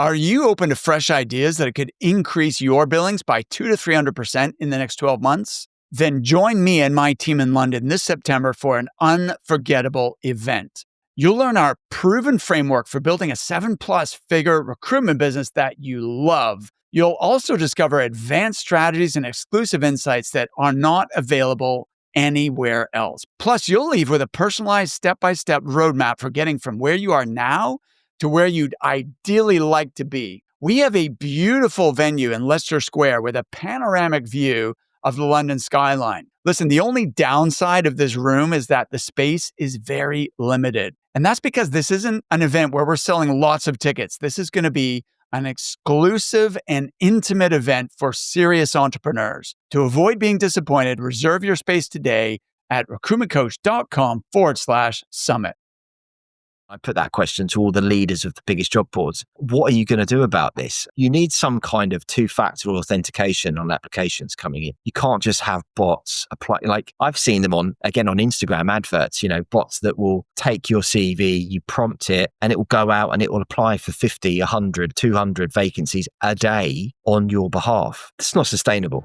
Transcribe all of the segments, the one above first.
Are you open to fresh ideas that could increase your billings by 2 to 300% in the next 12 months? Then join me and my team in London this September for an unforgettable event. You'll learn our proven framework for building a 7+ figure recruitment business that you love. You'll also discover advanced strategies and exclusive insights that are not available anywhere else. Plus, you'll leave with a personalized step-by-step roadmap for getting from where you are now to where you'd ideally like to be. We have a beautiful venue in Leicester Square with a panoramic view of the London skyline. Listen, the only downside of this room is that the space is very limited. And that's because this isn't an event where we're selling lots of tickets. This is going to be an exclusive and intimate event for serious entrepreneurs. To avoid being disappointed, reserve your space today at recruitmentcoach.com/summit. I put that question to all the leaders of the biggest job boards. What are you going to do about this? You need some kind of two-factor authentication on applications coming in. You can't just have bots apply. Like I've seen them on Instagram adverts, bots that will take your CV, you prompt it, and it will go out and it will apply for 50, 100, 200 vacancies a day on your behalf. It's not sustainable.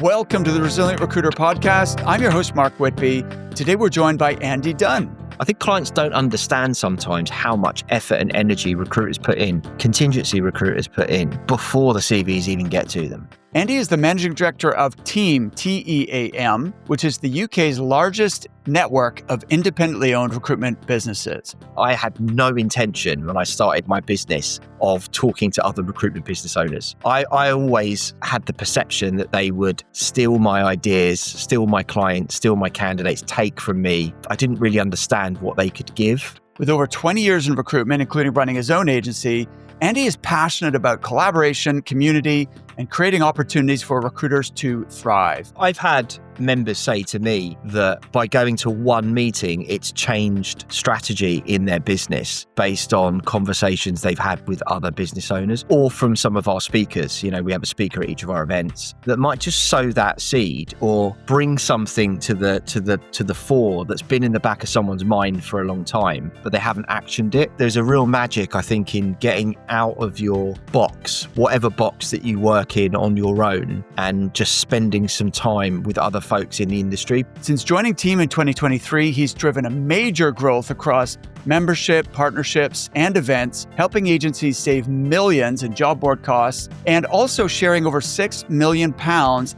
Welcome to the Resilient Recruiter Podcast. I'm your host, Mark Whitby. Today, we're joined by Andy Dunne. I think clients don't understand sometimes how much effort and energy recruiters put in, contingency recruiters put in, before the CVs even get to them. Andy is the managing director of Team, TEAM, which is the UK's largest network of independently owned recruitment businesses. I had no intention when I started my business of talking to other recruitment business owners. I always had the perception that they would steal my ideas, steal my clients, steal my candidates, take from me. I didn't really understand what they could give. With over 20 years in recruitment, including running his own agency, Andy is passionate about collaboration, community, and creating opportunities for recruiters to thrive. I've had members say to me that by going to one meeting, it's changed strategy in their business based on conversations they've had with other business owners or from some of our speakers. We have a speaker at each of our events that might just sow that seed or bring something to the fore that's been in the back of someone's mind for a long time, but they haven't actioned it. There's a real magic, I think, in getting out of your box, whatever box that you work in on your own, and just spending some time with other folks in the industry. Since joining Team in 2023, he's driven a major growth across membership, partnerships, and events, helping agencies save millions in job board costs and also sharing over £6 million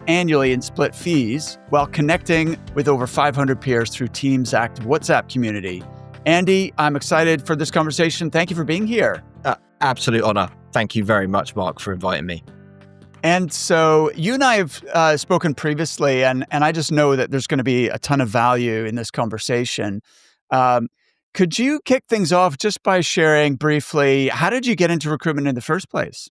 annually in split fees while connecting with over 500 peers through Team's active WhatsApp community. Andy, I'm excited for this conversation. Thank you for being here. Absolute honor. Thank you very much, Mark, for inviting me. And so you and I have spoken previously, and I just know that there's going to be a ton of value in this conversation. Could you kick things off just by sharing briefly, how did you get into recruitment in the first place?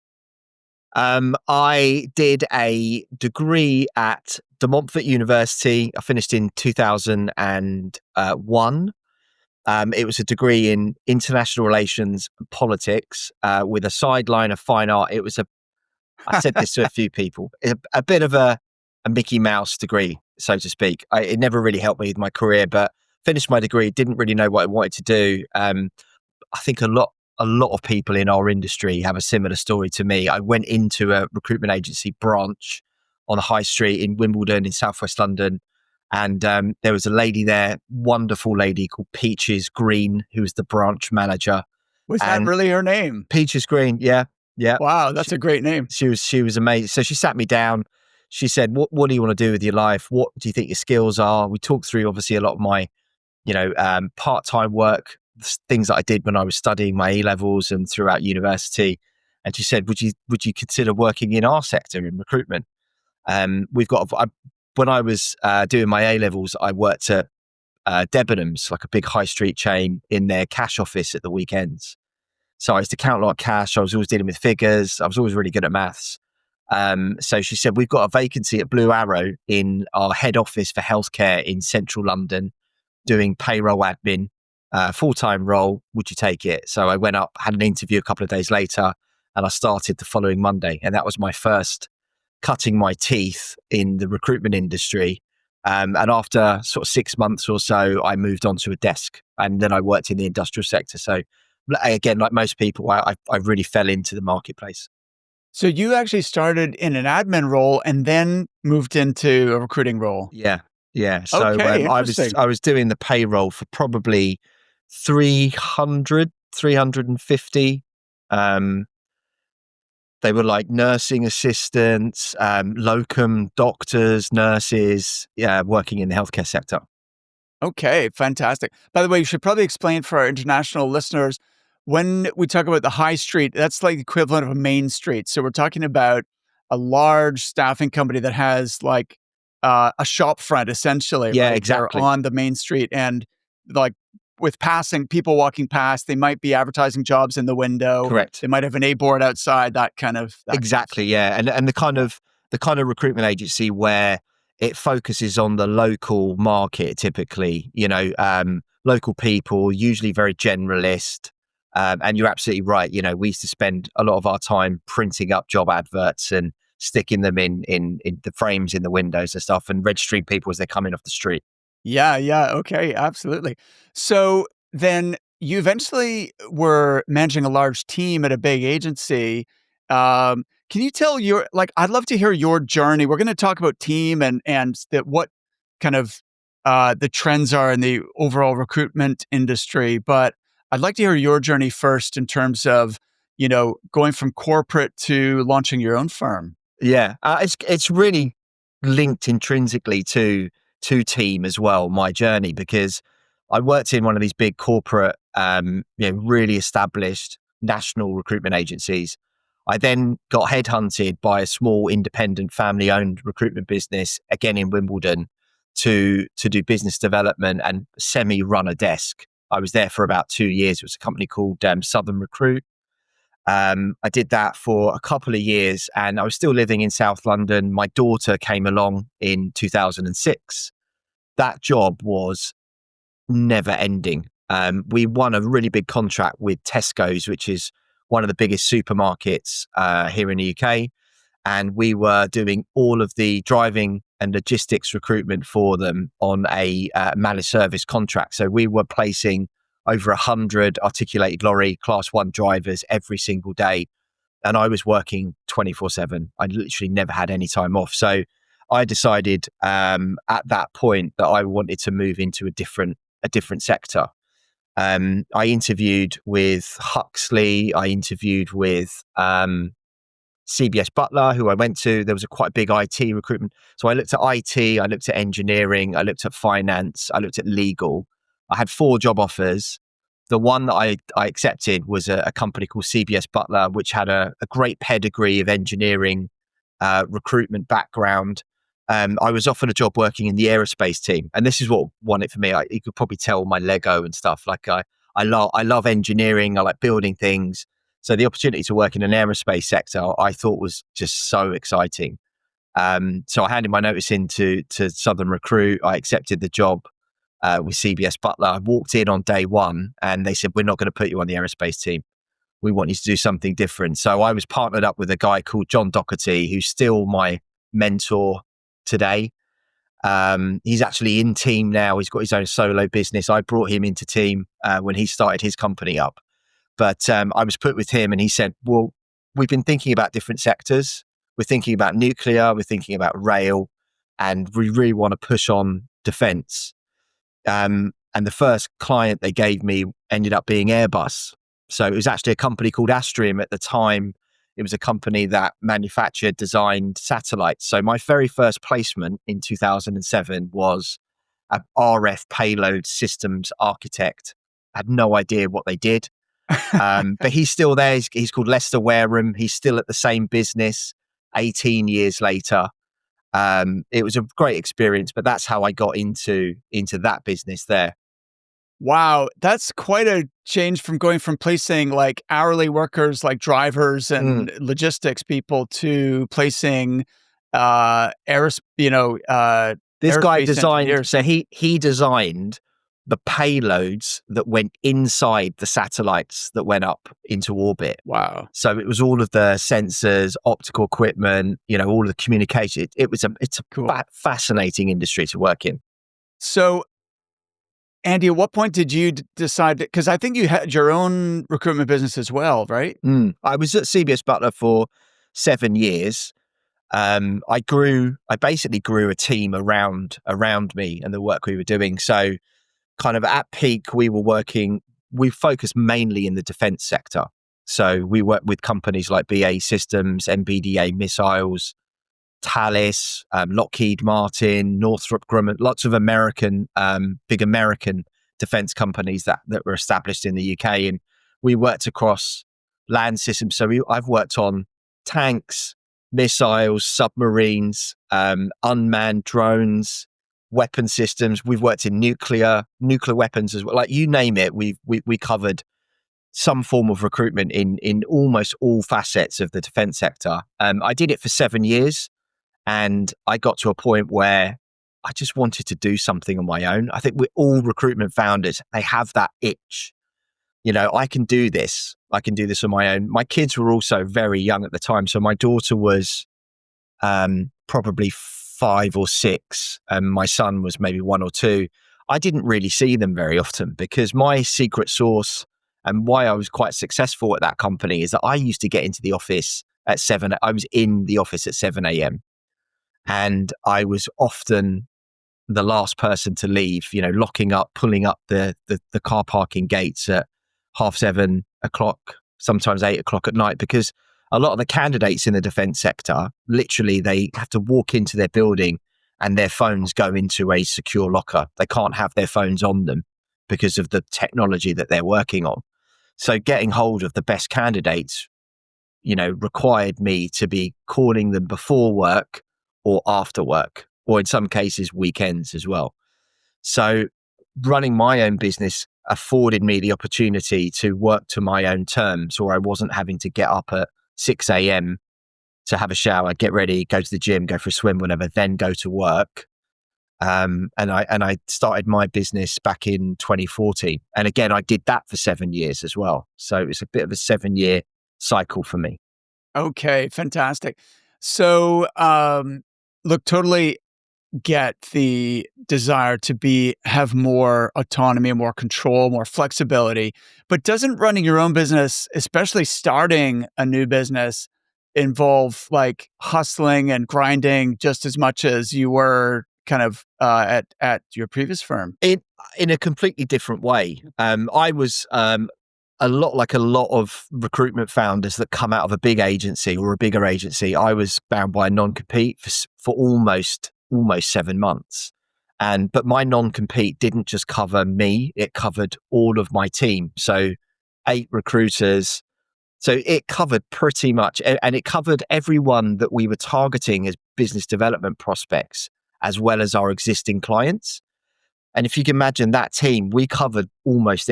I did a degree at De Montfort University. I finished in 2001. It was a degree in international relations and politics with a sideline of fine art. I said this to a few people, a bit of a Mickey Mouse degree, so to speak. It never really helped me with my career, but finished my degree, didn't really know what I wanted to do. I think a lot of people in our industry have a similar story to me. I went into a recruitment agency branch on the high street in Wimbledon in southwest London. And there was a lady there, wonderful lady called Peaches Green, who was the branch manager. Was that really her name? Peaches Green, yeah. Yeah. Wow, that's a great name. She was amazing. So she sat me down. She said, what do you want to do with your life? What do you think your skills are? We talked through obviously a lot of my, part-time work, things that I did when I was studying my A-levels and throughout university. And she said, would you consider working in our sector in recruitment? When I was doing my A-levels, I worked at Debenhams, like a big high street chain, in their cash office at the weekends. So I used to count a lot of cash. I was always dealing with figures. I was always really good at maths. So she said, we've got a vacancy at Blue Arrow in our head office for healthcare in central London, doing payroll admin, full-time role. Would you take it? So I went up, had an interview a couple of days later, and I started the following Monday. And that was my first cutting my teeth in the recruitment industry. And after sort of 6 months or so, I moved on to a desk, and then I worked in the industrial sector. So again, like most people, I really fell into the marketplace. So you actually started in an admin role and then moved into a recruiting role. Yeah, yeah. So Okay, I interesting. was doing the payroll for probably 300, 350. Um, they were like nursing assistants, locum doctors, nurses, yeah, working in the healthcare sector. Okay, fantastic. By the way, you should probably explain for our international listeners when we talk about the high street, that's like the equivalent of a main street. So we're talking about a large staffing company that has like a shop front essentially, Yeah, right? They're exactly. on the main street and like with passing people walking past, they might be advertising jobs in the window. Correct. They might have an A board outside, that kind of Exactly, stuff. yeah, and Yeah. the kind of recruitment agency where it focuses on the local market, typically, local people, usually very generalist. And you're absolutely right. We used to spend a lot of our time printing up job adverts and sticking them in the frames in the windows and stuff, and registering people as they're coming off the street. Yeah, yeah. Okay, absolutely. So then you eventually were managing a large team at a big agency. Can you tell your like I'd love to hear your journey. We're going to talk about team and that what kind of the trends are in the overall recruitment industry, but I'd like to hear your journey first in terms of, going from corporate to launching your own firm. Yeah, it's really linked intrinsically to team as well. My journey, because I worked in one of these big corporate, really established national recruitment agencies. I then got headhunted by a small independent family-owned recruitment business, again in Wimbledon, to do business development and semi-run a desk. I was there for about 2 years. It was a company called Southern Recruit. I did that for a couple of years and I was still living in South London. My daughter came along in 2006. That job was never ending. We won a really big contract with Tesco's, which is one of the biggest supermarkets here in the UK. And we were doing all of the driving and logistics recruitment for them on a managed service contract. So we were placing over 100 articulated lorry class one drivers every single day. And I was working 24/7. I literally never had any time off. So I decided at that point that I wanted to move into a different sector. I interviewed with Huxley. I interviewed with CBS Butler, who I went to. There was a quite big IT recruitment. So I looked at IT, I looked at engineering, I looked at finance, I looked at legal. I had 4 job offers. The one that I accepted was a company called CBS Butler, which had a great pedigree of engineering, recruitment background. I was offered a job working in the aerospace team. And this is what won it for me. You could probably tell my Lego and stuff. Like I love engineering. I like building things. So the opportunity to work in an aerospace sector, I thought was just so exciting. So I handed my notice in to Southern Recruit. I accepted the job with CBS Butler. I walked in on day one and they said, "We're not going to put you on the aerospace team. We want you to do something different." So I was partnered up with a guy called John Doherty, who's still my mentor today. He's actually in team now. He's got his own solo business. I brought him into team when he started his company up. But I was put with him and he said, "Well, we've been thinking about different sectors. We're thinking about nuclear, we're thinking about rail, and we really want to push on defense." And the first client they gave me ended up being Airbus. So it was actually a company called Astrium at the time. It was a company that manufactured, designed satellites. So my very first placement in 2007 was a RF payload systems architect. I had no idea what they did. But he's still there. He's called Lester Wareham. He's still at the same business 18 years later. It was a great experience, but that's how I got into that business there. Wow, that's quite a change from going from placing like hourly workers like drivers Mm. and logistics people to placing This guy aerospace designed, engineers. so he designed the payloads that went inside the satellites that went up into orbit. Wow. So it was all of the sensors, optical equipment, all of the communication. It's a Cool. fascinating industry to work in. So Andy, at what point did you decide? Because I think you had your own recruitment business as well, right? I was at CBS Butler for 7 years. I basically grew a team around me and the work we were doing. So kind of at peak, we focused mainly in the defense sector. So we worked with companies like BAE Systems, MBDA Missiles, Talis, Lockheed Martin, Northrop Grumman, lots of big American defense companies that were established in the UK. And we worked across land systems. So I've worked on tanks, missiles, submarines, unmanned drones, weapon systems. We've worked in nuclear weapons as well. Like you name it, we covered some form of recruitment in almost all facets of the defense sector. I did it for 7 years. And I got to a point where I just wanted to do something on my own. I think we're all recruitment founders. They have that itch. I can do this. I can do this on my own. My kids were also very young at the time. So my daughter was probably 5 or 6, and my son was maybe 1 or 2. I didn't really see them very often because my secret sauce and why I was quite successful at that company is that I used to get into the office at 7. I was in the office at 7 a.m. And I was often the last person to leave, locking up, pulling up the car parking gates at 7:30, sometimes 8:00 at night, because a lot of the candidates in the defense sector, literally, they have to walk into their building and their phones go into a secure locker. They can't have their phones on them because of the technology that they're working on. So getting hold of the best candidates, required me to be calling them before work or after work, or in some cases, weekends as well. So running my own business afforded me the opportunity to work to my own terms, or I wasn't having to get up at 6 a.m. to have a shower, get ready, go to the gym, go for a swim, whatever, then go to work. And I started my business back in 2014. And again, I did that for 7 years as well. So it was a bit of a 7-year cycle for me. Okay, fantastic. So, look, totally get the desire to have more autonomy, more control, more flexibility, but doesn't running your own business, especially starting a new business, involve like hustling and grinding just as much as you were kind of at your previous firm? In a completely different way. I was a lot of recruitment founders that come out of a big agency or a bigger agency. I was bound by a non-compete for almost 7 months. But my non-compete didn't just cover me, it covered all of my team. So 8 recruiters. So it covered pretty much, and it covered everyone that we were targeting as business development prospects, as well as our existing clients. And if you can imagine that team, we covered almost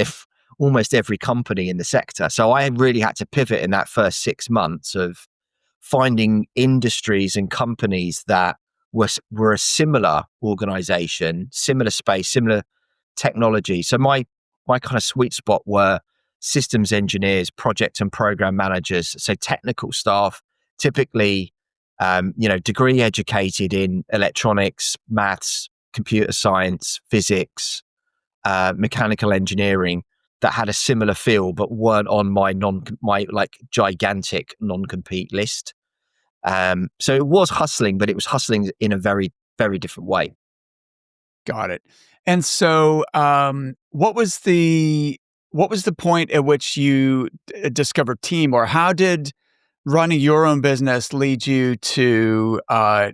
every company in the sector. So I really had to pivot in that first 6 months of finding industries and companies that were a similar organization, similar space, similar technology. So my kind of sweet spot were systems engineers, project and program managers, so technical staff, typically degree educated in electronics, maths, computer science, physics, mechanical engineering, that had a similar feel but weren't on my like gigantic non-compete list. So it was hustling, but it was hustling in a very, very different way. Got it. And so, what was the point at which you discovered team, or how did running your own business lead you to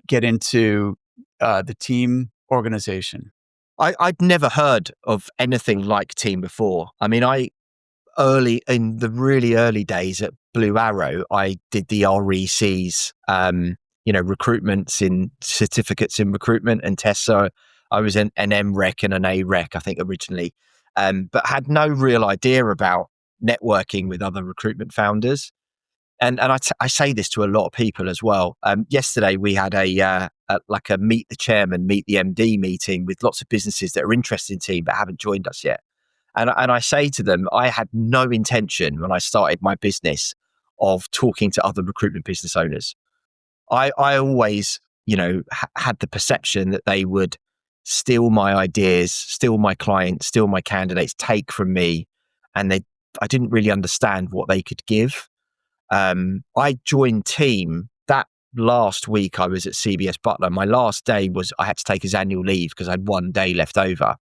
get into the team organization? I'd never heard of anything like team before. I mean, in the really early days at Blue Arrow, I did the RECs, recruitments in certificates in recruitment and tests. So I was an MREC and an AREC, I think, originally, but had no real idea about networking with other recruitment founders. And I say this to a lot of people as well. Yesterday we had a meet the chairman, meet the MD meeting with lots of businesses that are interested in team but haven't joined us yet. And I say to them, I had no intention when I started my business of talking to other recruitment business owners. I always, had the perception that they would steal my ideas, steal my clients, steal my candidates, take from me. And I didn't really understand what they could give. I joined team that last week. I was at CBS Butler. My last day was I had to take his annual leave because I had 1 day left over.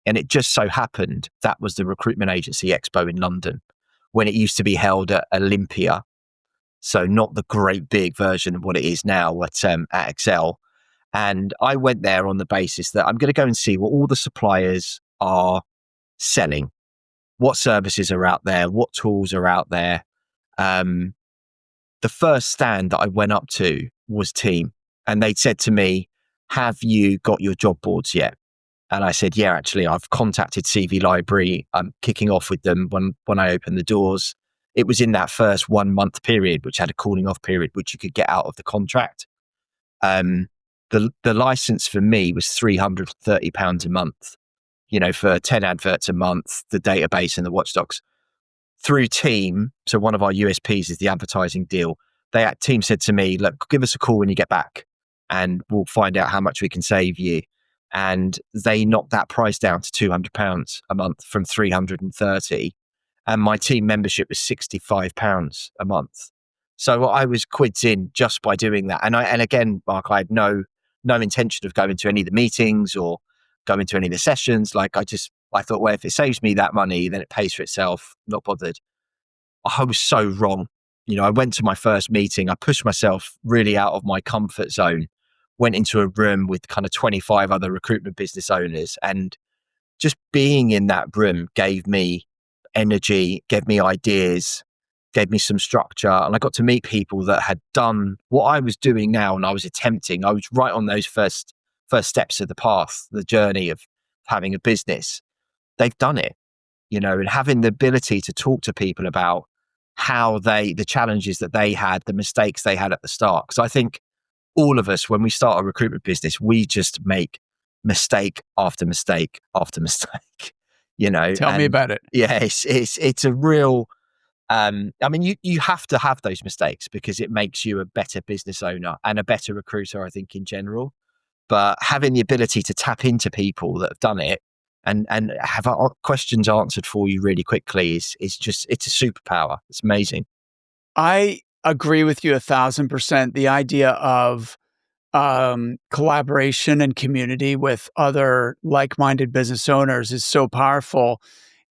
And it just so happened that was the Recruitment Agency Expo in London when it used to be held at Olympia. So not the great big version of what it is now at Excel. And I went there on the basis that I'm going to go and see what all the suppliers are selling, what services are out there, what tools are out there. The first stand that I went up to was Team. And they'd said to me, have you got your job boards yet? And I said, yeah, actually, I've contacted CV Library. I'm kicking off with them when I open the doors. It was in that first 1 month period, which had a cooling off period, which you could get out of the contract. The license for me was £330 a month, for 10 adverts a month, the database and the watchdogs. Through Team, so one of our USPs is the advertising deal. Team said to me, look, give us a call when you get back and we'll find out how much we can save you. And they knocked that price down to £200 a month from 330. And my team membership was £65 a month. So I was quids in just by doing that. And again, Mark, I had no intention of going to any of the meetings or going to any of the sessions. I thought, well, if it saves me that money, then it pays for itself. Not bothered. I was so wrong. I went to my first meeting. I pushed myself really out of my comfort zone, went into a room with kind of 25 other recruitment business owners. And just being in that room gave me energy, gave me ideas, gave me some structure. And I got to meet people that had done what I was doing now and I was attempting. I was right on those first steps of the path, the journey of having a business. They've done it, and having the ability to talk to people about how the challenges that they had, the mistakes they had at the start. Because I think all of us, when we start a recruitment business, we just make mistake after mistake after mistake, Tell me about it. Yeah, it's a real, you have to have those mistakes because it makes you a better business owner and a better recruiter, I think, in general. But having the ability to tap into people that have done it and have questions answered for you really quickly it's a superpower. It's amazing. I agree with you 1,000%. The idea of collaboration and community with other like-minded business owners is so powerful.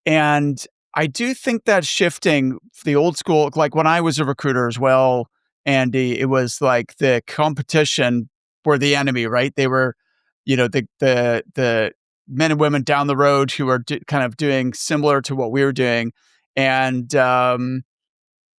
And I do think that shifting the old school, like when I was a recruiter as well, Andy, it was like the competition were the enemy, right? They were, the men and women down the road who are kind of doing similar to what we were doing. And the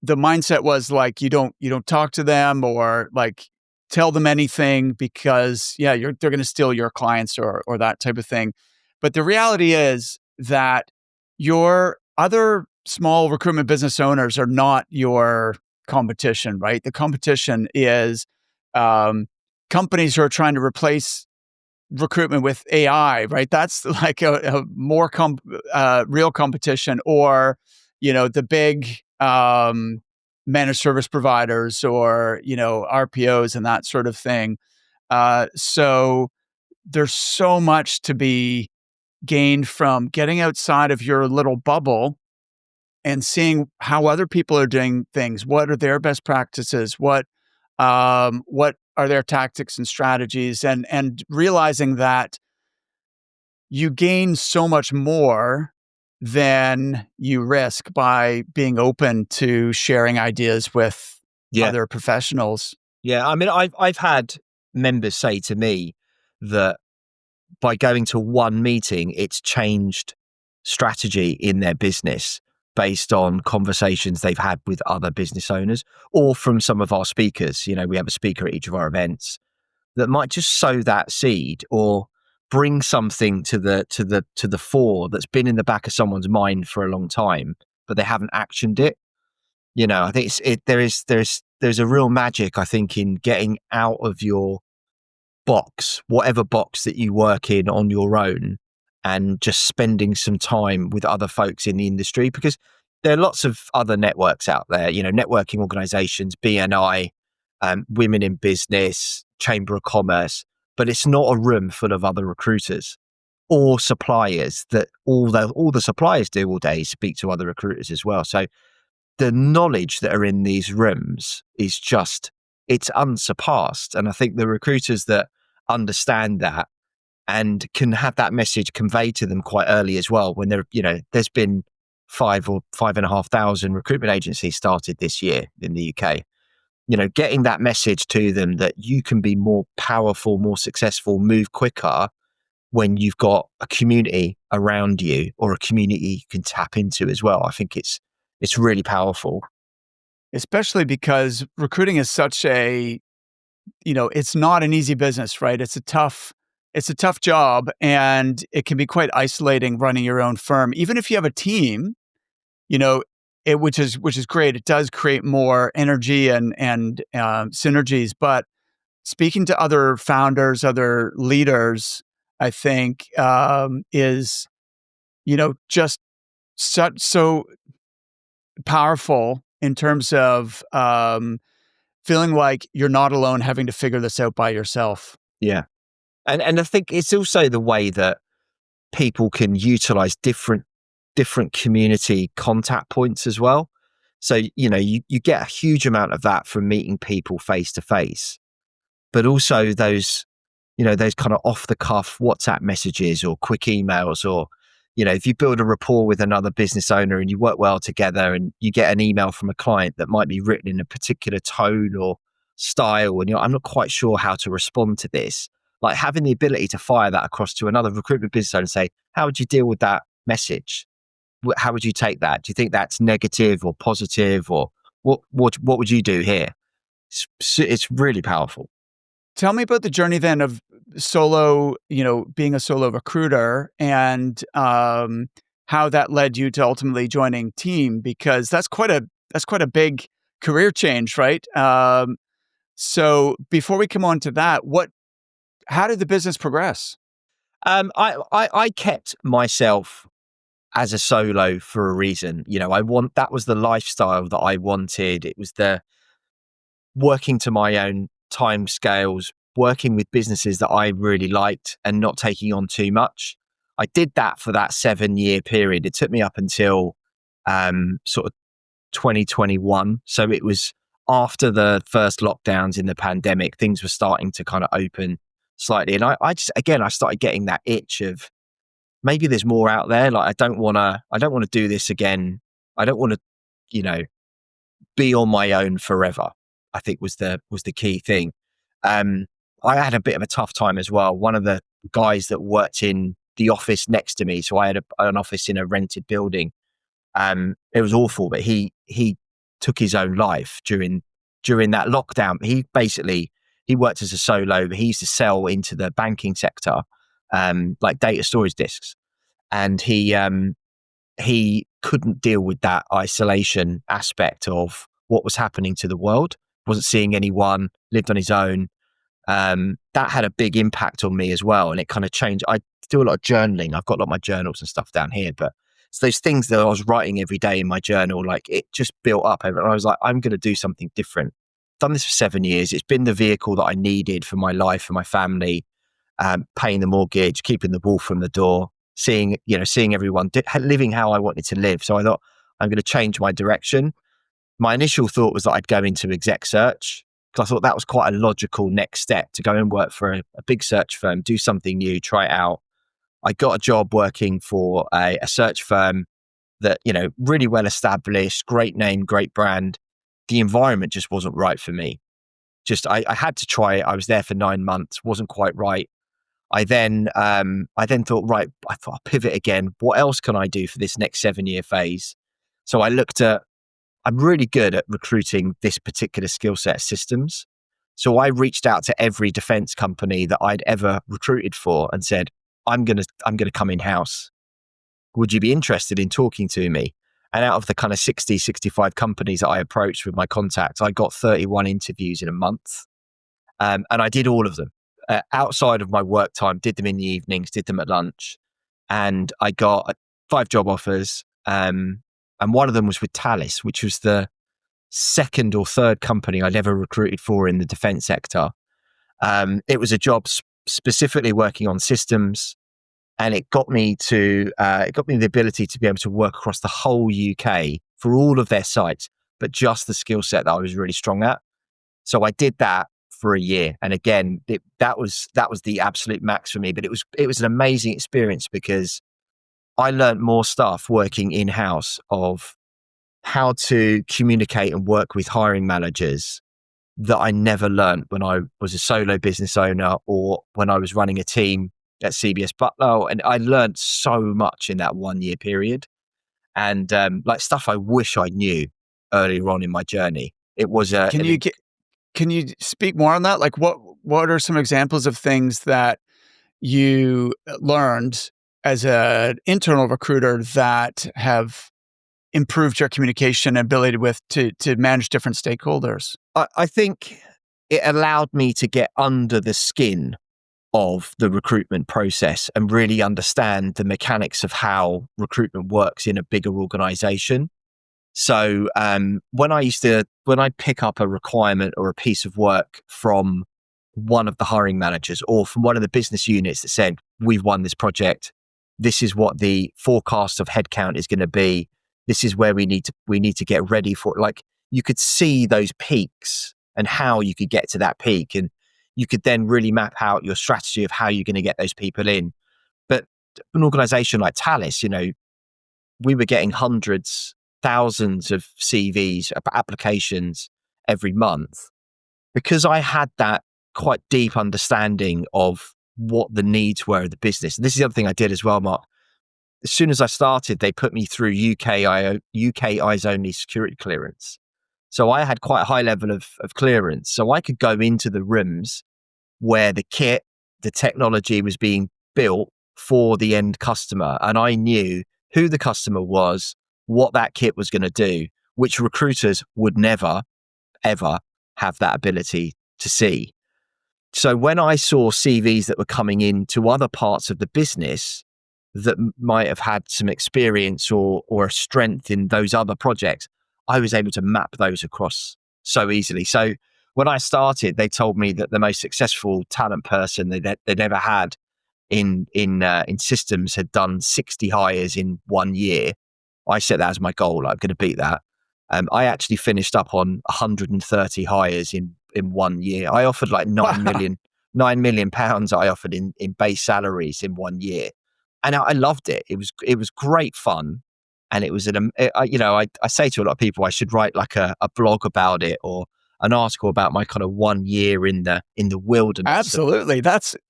mindset was like, you don't talk to them or like tell them anything because they're going to steal your clients or that type of thing. But the reality is that your other small recruitment business owners are not your competition, right? The competition is companies who are trying to replace recruitment with AI, right? That's like a more real competition, or the big managed service providers or RPOs and that sort of thing. So there's so much to be gained from getting outside of your little bubble and seeing how other people are doing things. What are their best practices? What are their tactics and strategies? And realizing that you gain so much more than you risk by being open to sharing ideas with other professionals. Yeah, I've had members say to me that by going to one meeting, it's changed strategy in their business based on conversations they've had with other business owners or from some of our speakers. We have a speaker at each of our events that might just sow that seed or bring something to the fore that's been in the back of someone's mind for a long time, but they haven't actioned it. I think there's a real magic, I think, in getting out of your box, whatever box that you work in on your own, and just spending some time with other folks in the industry, because there are lots of other networks out there, networking organizations, BNI, Women in Business, Chamber of Commerce. but it's not a room full of other recruiters or suppliers that all the suppliers do all day is speak to other recruiters as well. So the knowledge that are in these rooms is just, it's unsurpassed. And I think the recruiters that understand that and can have that message conveyed to them quite early as well, when they're, there's been 5,500 recruitment agencies started this year in the UK. Getting that message to them that you can be more powerful, more successful, move quicker when you've got a community around you or a community you can tap into as well. I think it's really powerful. Especially because recruiting is such a, it's not an easy business, right? It's a tough job, and it can be quite isolating running your own firm. Even if you have a team, which is great. It does create more energy and synergies. But speaking to other founders, other leaders, I think is just so powerful in terms of feeling like you're not alone, having to figure this out by yourself. Yeah, and I think it's also the way that people can utilize different community contact points as well. So, you get a huge amount of that from meeting people face to face, but also those kind of off the cuff WhatsApp messages or quick emails, or, if you build a rapport with another business owner and you work well together and you get an email from a client that might be written in a particular tone or style, and I'm not quite sure how to respond to this. Like having the ability to fire that across to another recruitment business owner and say, how would you deal with that message? How would you take that? Do you think that's negative or positive, or what would you do here? It's really powerful. Tell me about the journey then of solo, being a solo recruiter, and how that led you to ultimately joining Team, because that's quite a big career change, right? So before we come on to that, how did the business progress? I kept myself as a solo for a reason. That was the lifestyle that I wanted. It was the working to my own time scales, working with businesses that I really liked and not taking on too much. I did that for that 7-year period. It took me up until sort of 2021. So it was after the first lockdowns in the pandemic, things were starting to kind of open slightly. And I started getting that itch of maybe there's more out there. Like I don't want to do this again. I don't want to, be on my own forever, I think was the key thing. I had a bit of a tough time as well. One of the guys that worked in the office next to me, so I had an office in a rented building. It was awful, but he took his own life during that lockdown. He worked as a solo, but he used to sell into the banking sector, like data storage disks, and he couldn't deal with that isolation aspect of what was happening to the world. Wasn't seeing anyone, lived on his own. That had a big impact on me as well, and it kind of changed. I do a lot of journaling. I've got a lot of my journals and stuff down here, but it's those things that I was writing every day in my journal, like it just built up. And I was like, I'm going to do something different. Done this for 7 years. It's been the vehicle that I needed for my life, for my family, paying the mortgage, keeping the wolf from the door, seeing everyone living how I wanted to live. So I thought, I'm going to change my direction. My initial thought was that I'd go into exec search, because I thought that was quite a logical next step, to go and work for a big search firm, do something new, try it out. I got a job working for a search firm that, really well established, great name, great brand. The environment just wasn't right for me. I had to try it. I was there for 9 months, wasn't quite right. I then thought, right, I thought I'll pivot again. What else can I do for this next 7-year phase? So I looked at, I'm really good at recruiting this particular skill set, systems. So I reached out to every defense company that I'd ever recruited for and said, I'm going to come in-house. Would you be interested in talking to me? And out of the kind of 60, 65 companies that I approached with my contacts, I got 31 interviews in a month. And I did all of them outside of my work time, did them in the evenings, did them at lunch. And I got 5 job offers. And one of them was with Talis, which was the second or third company I'd ever recruited for in the defense sector. It was a job specifically working on systems, and it got me the ability to be able to work across the whole UK for all of their sites, but just the skill set that I was really strong at. So I did that for a year, and again, that was the absolute max for me. But it was an amazing experience because I learned more stuff working in house of how to communicate and work with hiring managers that I never learned when I was a solo business owner or when I was running a team at CBS Butler. And I learned so much in that 1 year period, and like stuff I wish I knew earlier on in my journey. It was Can you speak more on that? Like what are some examples of things that you learned as an internal recruiter that have improved your communication ability to manage different stakeholders? I think it allowed me to get under the skin of the recruitment process and really understand the mechanics of how recruitment works in a bigger organization. So when I pick up a requirement or a piece of work from one of the hiring managers or from one of the business units that said, we've won this project, this is what the forecast of headcount is going to be, this is where we need to get ready for it. Like, you could see those peaks and how you could get to that peak, and you could then really map out your strategy of how you're going to get those people in. But an organization like Talis, we were getting hundreds, thousands of CVs, applications every month, because I had that quite deep understanding of what the needs were of the business. And this is the other thing I did as well, Mark. As soon as I started, they put me through UK eyes only security clearance. So I had quite a high level of clearance. So I could go into the rooms where the kit, the technology was being built for the end customer. And I knew who the customer was, what that kit was going to do, which recruiters would never, ever have that ability to see. So when I saw CVs that were coming in to other parts of the business that might have had some experience or a strength in those other projects, I was able to map those across so easily. So when I started, they told me that the most successful talent person they'd ever had in systems had done 60 hires in 1 year. I set that as my goal. I'm going to beat that. I actually finished up on 130 hires in 1 year. I offered like £9 million I offered in base salaries in 1 year. And I loved it. It was great fun. And it was I say to a lot of people, I should write like a blog about it or an article about my kind of 1 year in the wilderness. Absolutely.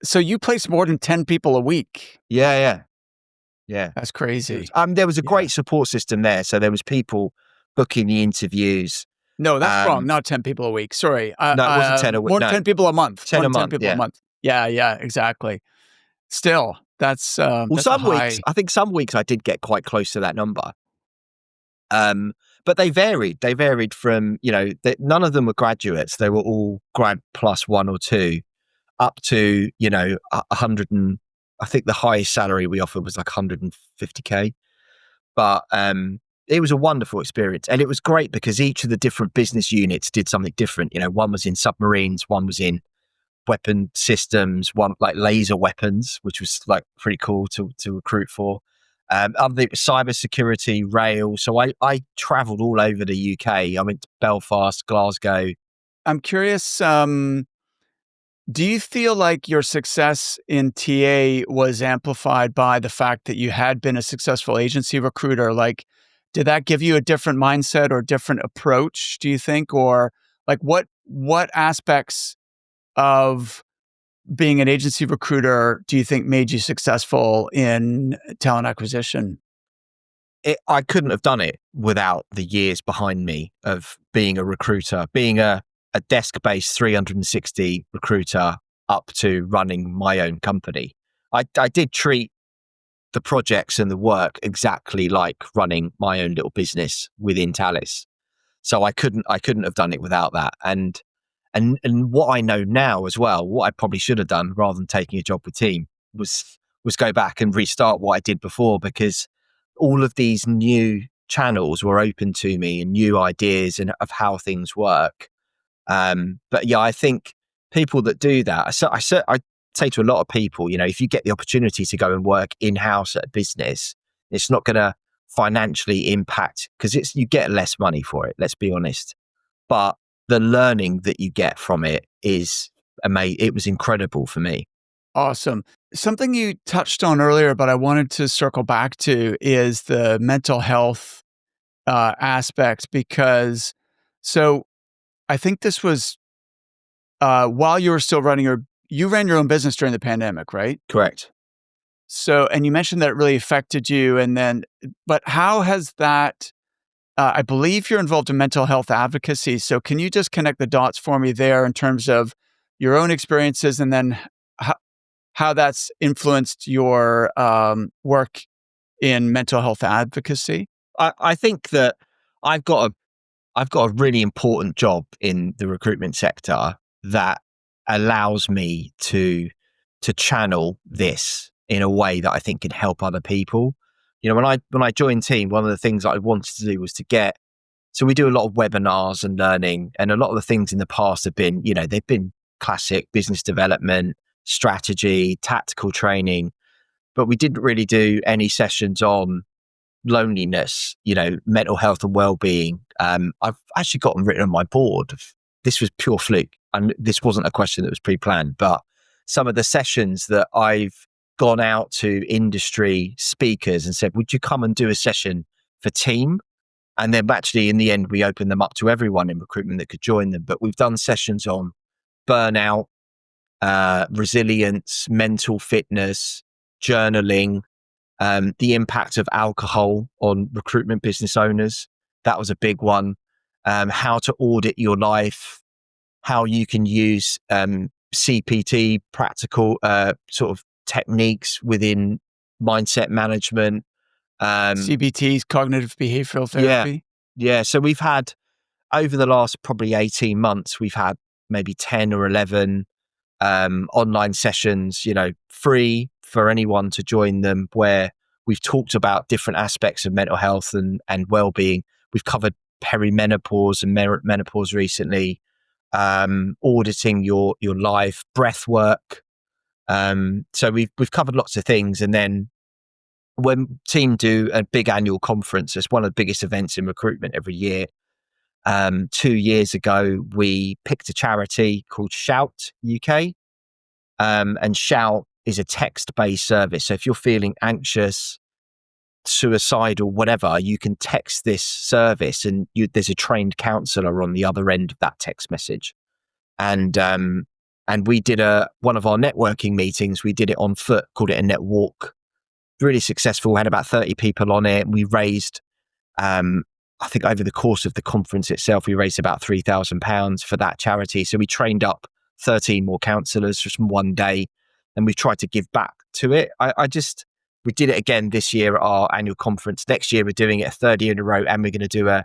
So you place more than 10 people a week. Yeah. That's crazy. There was a great support system there. So there was people booking the interviews. No, that's wrong. Not 10 people a week. Sorry. No, it wasn't 10 a week. More than 10 people a month. 10 more a than 10 month. people Yeah. a month. Yeah, exactly. Still, that's that's some high. weeks, I think some weeks I did get quite close to that number. But they varied. They varied from, none of them were graduates. They were all grad plus 1 or 2 up to, 100 and I think the highest salary we offered was like 150K. But it was a wonderful experience. And it was great because each of the different business units did something different. One was in submarines, one was in weapon systems, one like laser weapons, which was like pretty cool to recruit for. Other cybersecurity, rail. So I traveled all over the UK. I went to Belfast, Glasgow. I'm curious, do you feel like your success in TA was amplified by the fact that you had been a successful agency recruiter? Like, did that give you a different mindset or different approach, do you think? Or like what aspects of being an agency recruiter do you think made you successful in talent acquisition? I couldn't have done it without the years behind me of being a recruiter, being a desk-based 360 recruiter up to running my own company. I did treat the projects and the work exactly like running my own little business within Talis. So I couldn't have done it without that. And what I know now as well, what I probably should have done rather than taking a job with team was go back and restart what I did before, because all of these new channels were open to me and new ideas and of how things work. But yeah, I think people that do that, say to a lot of people, if you get the opportunity to go and work in-house at a business, it's not going to financially impact, because you get less money for it, let's be honest. But the learning that you get from it is amazing. It was incredible for me. Awesome. Something you touched on earlier, but I wanted to circle back to, is the mental health aspect, because so I think this was while you were still you ran your own business during the pandemic, right? Correct. So, and you mentioned that it really affected you, but how has that, I believe you're involved in mental health advocacy. So can you just connect the dots for me there in terms of your own experiences, and then how that's influenced your work in mental health advocacy? I think that I've got a really important job in the recruitment sector that allows me to channel this in a way that I think can help other people. When I joined team, one of the things that I wanted to do was so we do a lot of webinars and learning, and a lot of the things in the past have been, they've been classic business development, strategy, tactical training, but we didn't really do any sessions on loneliness, mental health and well-being. I've actually got them written on my board. This was pure fluke, and this wasn't a question that was pre-planned, but some of the sessions that I've gone out to industry speakers and said, would you come and do a session for team? And then actually in the end, we opened them up to everyone in recruitment that could join them. But we've done sessions on burnout, resilience, mental fitness, journaling, the impact of alcohol on recruitment business owners. That was a big one. How to audit your life, how you can use CPT, practical sort of techniques within mindset management. CBT's cognitive behavioral therapy. Yeah. So we've had, over the last probably 18 months, we've had maybe 10 or 11 online sessions, free for anyone to join them, where we've talked about different aspects of mental health and well-being. We've covered perimenopause and menopause recently, auditing your life, breath work. So we've covered lots of things. And then when team do a big annual conference, it's one of the biggest events in recruitment every year. 2 years ago, we picked a charity called Shout UK. And Shout is a text-based service. So if you're feeling anxious, suicidal, whatever, you can text this service, and there's a trained counsellor on the other end of that text message. And we did one of our networking meetings. We did it on foot, called it a net walk. Really successful. We had about 30 people on it. We raised, I think over the course of the conference itself, we raised about £3,000 for that charity. So we trained up 13 more counsellors just from one day, and we've tried to give back to it. We did it again this year at our annual conference. Next year, we're doing it a third year in a row, and we're going to do a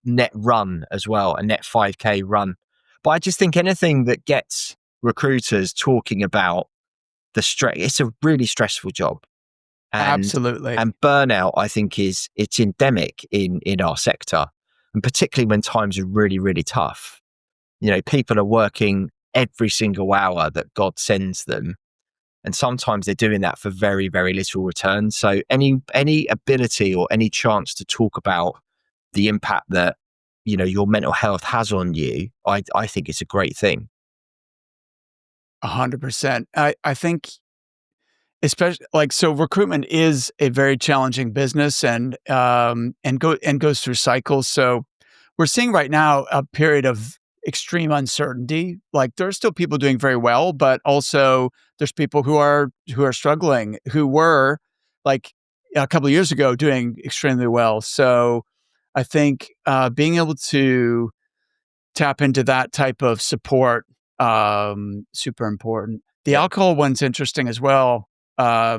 net run as well, a net 5K run. But I just think anything that gets recruiters talking about the stress, it's a really stressful job. Absolutely. And burnout, I think, it's endemic in our sector, and particularly when times are really, really tough. People are working every single hour that God sends them, and sometimes they're doing that for very, very little return. So any ability or any chance to talk about the impact that your mental health has on you, I think it's a great thing. 100%. I think, especially so recruitment is a very challenging business, and goes through cycles. So we're seeing right now a period of extreme uncertainty. Like, there's still people doing very well, but also there's people who are struggling, who were, like, a couple of years ago, doing extremely well. So I think being able to tap into that type of support, super important. The alcohol one's interesting as well. I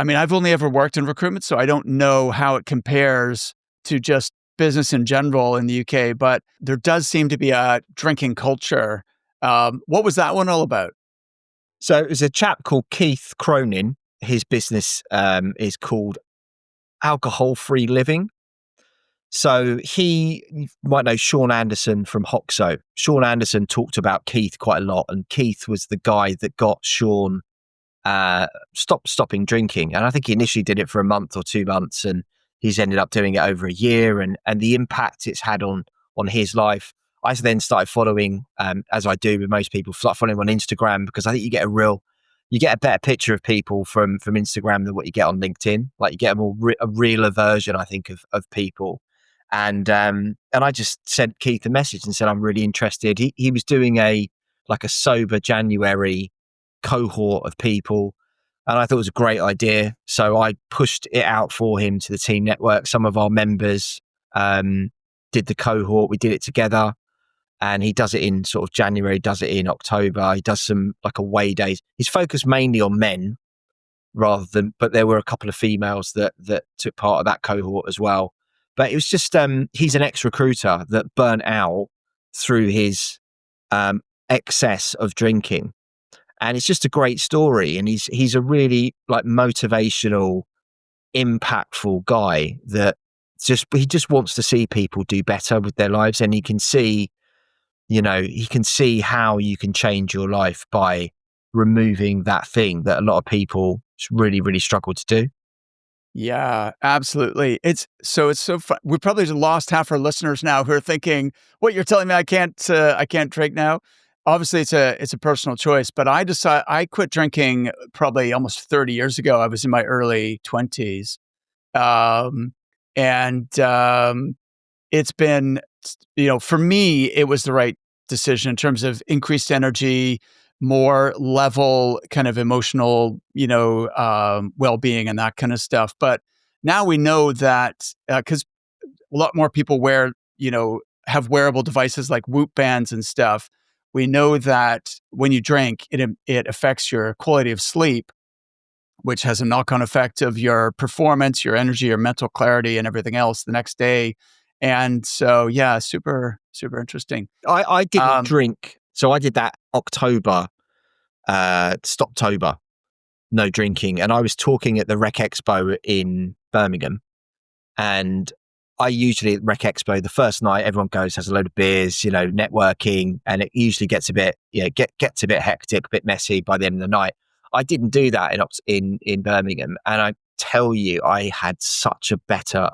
mean, I've only ever worked in recruitment, so I don't know how it compares to just business in general in the UK, but there does seem to be a drinking culture. What was that one all about? So it was a chap called Keith Cronin. His business is called Alcohol Free Living. So you might know Sean Anderson from Hoxo. Sean Anderson talked about Keith quite a lot, and Keith was the guy that got Sean stopping drinking. And I think he initially did it for a month or 2 months, and he's ended up doing it over a year. And the impact it's had on his life. I then started following, as I do with most people, start following him on Instagram, because I think you get a better picture of people from Instagram than what you get on LinkedIn. Like, you get a realer version, I think, of people. And I just sent Keith a message and said, I'm really interested. He was doing a sober January cohort of people, and I thought it was a great idea. So I pushed it out for him to the team network. Some of our members did the cohort. We did it together, and he does it in sort of January, does it in October. He does some away days. He's focused mainly on men but there were a couple of females that took part of that cohort as well. But it was just, he's an ex-recruiter that burnt out through his excess of drinking. And it's just a great story. And he's a really motivational, impactful guy that he just wants to see people do better with their lives. And he can see how you can change your life by removing that thing that a lot of people really, really struggle to do. Yeah, absolutely. It's so fun. We probably lost half our listeners now who are thinking, "What, you're telling me I can't drink now?" Obviously, it's a personal choice, but I quit drinking probably almost 30 years ago. I was in my early 20s, um, and it's been, for me, it was the right decision in terms of increased energy, more level kind of emotional, well-being and that kind of stuff. But now we know that, because a lot more people have wearable devices like Whoop bands and stuff. We know that when you drink, it affects your quality of sleep, which has a knock-on effect of your performance, your energy, your mental clarity, and everything else the next day. And so, yeah, super, super interesting. I didn't drink. So I did that October, Stoptober, no drinking. And I was talking at the Rec Expo in Birmingham. And I usually at Rec Expo, the first night, everyone goes, has a load of beers, networking. And it usually gets a bit, gets a bit hectic, a bit messy by the end of the night. I didn't do that in Birmingham. And I tell you, I had such a better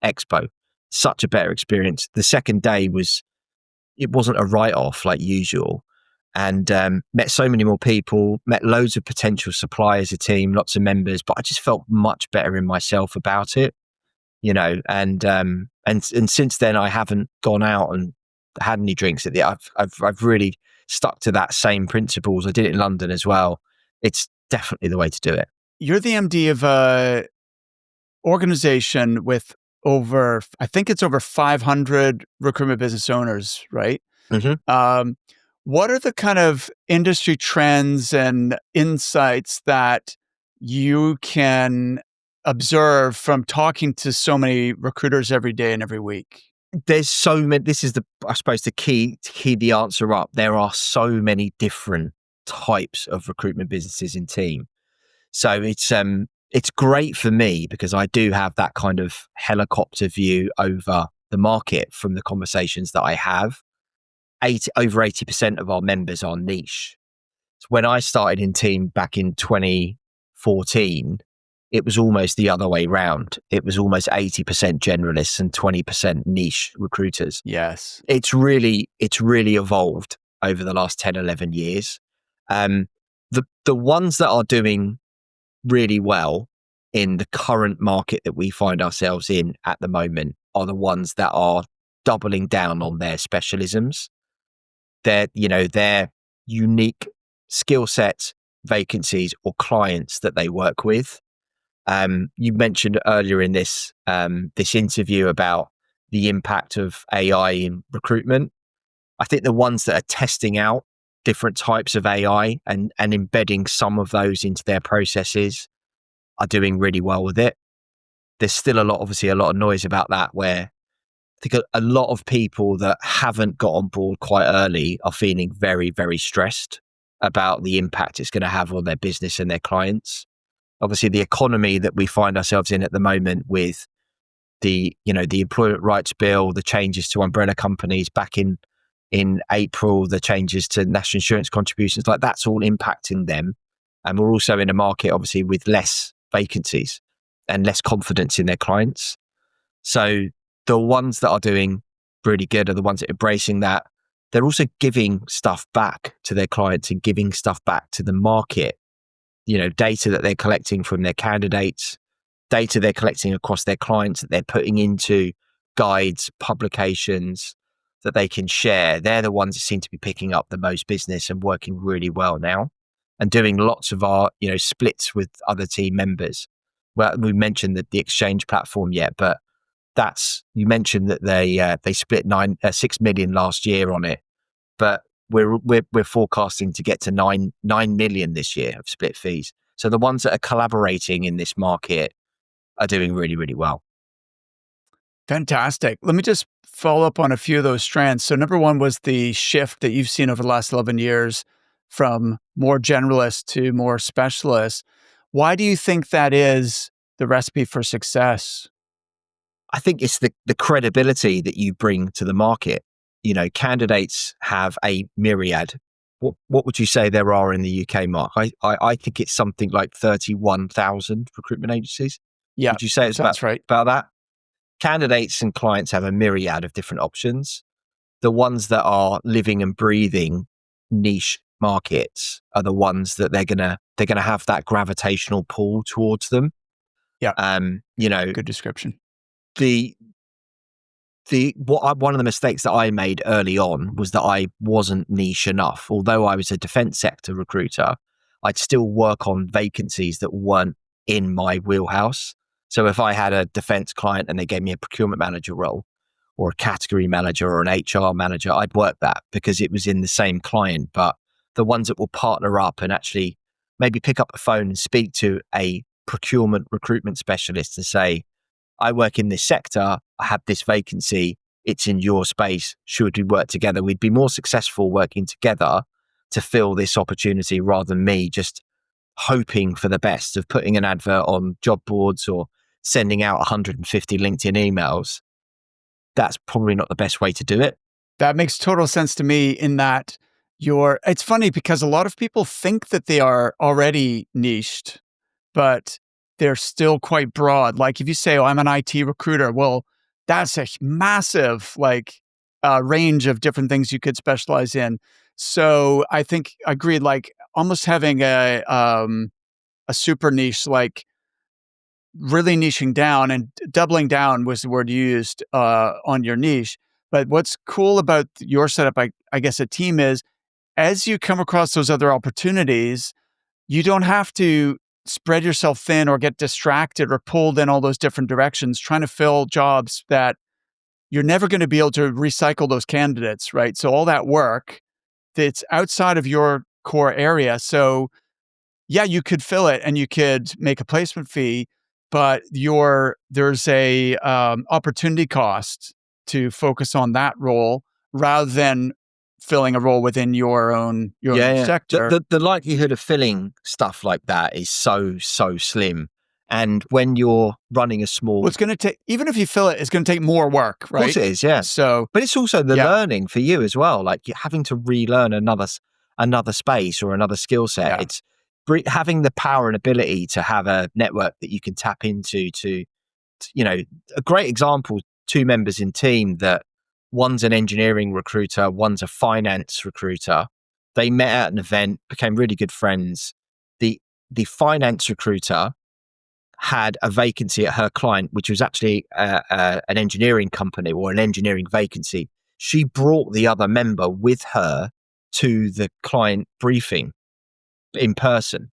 expo, such a better experience. The second day it wasn't a write-off like usual, and met so many more people, met loads of potential suppliers, a team, lots of members, but I just felt much better in myself about it, and since then I haven't gone out and had any drinks at the, I've really stuck to that same principles. I did it in London as well. It's definitely the way to do it. You're the MD of a organization with I think it's over 500 recruitment business owners, right? Mm-hmm. What are the kind of industry trends and insights that you can observe from talking to so many recruiters every day and every week? There's so many. This is I suppose the key the answer up. There are so many different types of recruitment businesses in team. So it's great for me because I do have that kind of helicopter view over the market from the conversations that I have. Over 80% of our members are niche. So when I started in team back in 2014, it was almost the other way round. It was almost 80% generalists and 20% niche recruiters. Yes. It's really evolved over the last 10, 11 years. The ones that are doing really well in the current market that we find ourselves in at the moment are the ones that are doubling down on their specialisms, their unique skill sets, vacancies, or clients that they work with. You mentioned earlier in this interview about the impact of AI in recruitment. I think the ones that are testing out different types of AI and embedding some of those into their processes are doing really well with it. There's still obviously a lot of noise about that, where I think a lot of people that haven't got on board quite early are feeling very, very stressed about the impact it's going to have on their business and their clients. Obviously, the economy that we find ourselves in at the moment, with the employment rights bill, the changes to umbrella companies back in April, the changes to national insurance contributions, like that's all impacting them. And we're also in a market, obviously, with less vacancies and less confidence in their clients. So the ones that are doing really good are the ones that are embracing that. They're also giving stuff back to their clients and giving stuff back to the market. Data that they're collecting from their candidates, data they're collecting across their clients that they're putting into guides, publications that they can share. They're the ones that seem to be picking up the most business and working really well now, and doing lots of our, splits with other team members. Well, we mentioned the exchange platform yet, but you mentioned that they split 6 million last year on it, but we're forecasting to get to 9 million this year of split fees. So the ones that are collaborating in this market are doing really, really well. Fantastic. Let me just follow up on a few of those strands. So number one was the shift that you've seen over the last 11 years from more generalist to more specialist. Why do you think that is the recipe for success? I think it's the credibility that you bring to the market. Candidates have a myriad. What would you say there are in the UK, Mark? I think it's something like 31,000 recruitment agencies. Yeah, would you say it's that's right. about that? Candidates and clients have a myriad of different options. The ones that are living and breathing niche markets are the ones that they're gonna have that gravitational pull towards them. Yeah. Good description. One of the mistakes that I made early on was that I wasn't niche enough. Although I was a defense sector recruiter, I'd still work on vacancies that weren't in my wheelhouse. So if I had a defense client and they gave me a procurement manager role or a category manager or an HR manager, I'd work that because it was in the same client. But the ones that will partner up and actually maybe pick up the phone and speak to a procurement recruitment specialist and say, I work in this sector, I have this vacancy, it's in your space, should we work together? We'd be more successful working together to fill this opportunity rather than me just hoping for the best of putting an advert on job boards or sending out 150 LinkedIn emails. That's probably not the best way to do it. That makes total sense to me in that it's funny because a lot of people think that they are already niched, but they're still quite broad. Like if you say, oh, I'm an IT recruiter, well, that's a massive range of different things you could specialize in. So I think agreed, like almost having a super niche, like really niching down and doubling down was the word you used on your niche. But what's cool about your setup, I guess a team is, as you come across those other opportunities, you don't have to spread yourself thin or get distracted or pulled in all those different directions trying to fill jobs that you're never going to be able to recycle those candidates, right? So all that work that's outside of your core area. So yeah, you could fill it and you could make a placement fee, but there's a opportunity cost to focus on that role rather than filling a role within your own sector. The likelihood of filling stuff like that is so slim. And when you're running a small, well, it's going to take, even if you fill it, it's going to take more work, right? Of course it is, yeah. So, but it's also the learning for you as well. Like you're having to relearn another space or another skill set. Yeah. It's having the power and ability to have a network that you can tap into to a great example, 2 members in team that one's an engineering recruiter, one's a finance recruiter. They met at an event, became really good friends. The finance recruiter had a vacancy at her client, which was actually an engineering company or an engineering vacancy. She brought the other member with her to the client briefing in person.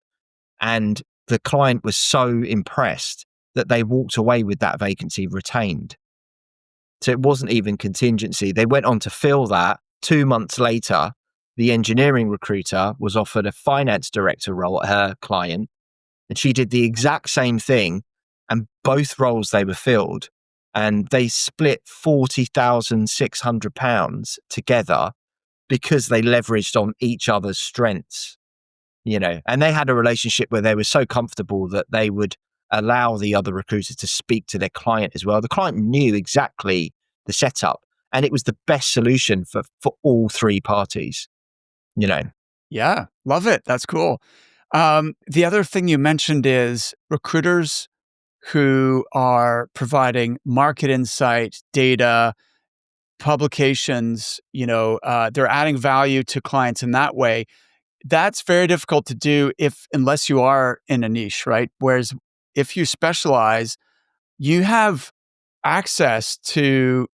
And the client was so impressed that they walked away with that vacancy retained. So it wasn't even contingency. They went on to fill that. 2 months later, the engineering recruiter was offered a finance director role at her client, and she did the exact same thing, and both roles they were filled, and they split £40,600 together because they leveraged on each other's strengths, and they had a relationship where they were so comfortable that they would allow the other recruiter to speak to their client as well. The client knew exactly the setup, and it was the best solution for all three parties, you know. Yeah, love it. That's cool. The other thing you mentioned is recruiters who are providing market insight, data, publications, they're adding value to clients in that way. That's very difficult to do unless you are in a niche, right? Whereas if you specialize, you have access to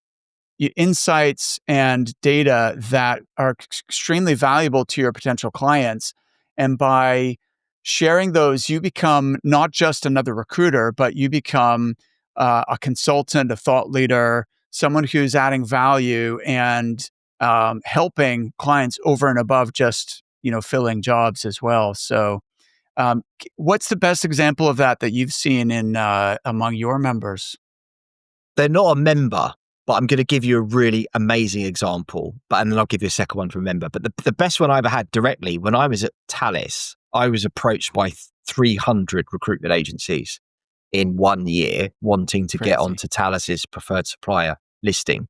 insights and data that are extremely valuable to your potential clients. And by sharing those, you become not just another recruiter, but you become a consultant, a thought leader, someone who's adding value and helping clients over and above just filling jobs as well. So, what's the best example of that you've seen in among your members? They're not a member, but I'm going to give you a really amazing example. And then I'll give you a second one to remember. But the best one I ever had directly, when I was at Talis, I was approached by 300 recruitment agencies in 1 year wanting to get Crazy. onto Talis's preferred supplier listing.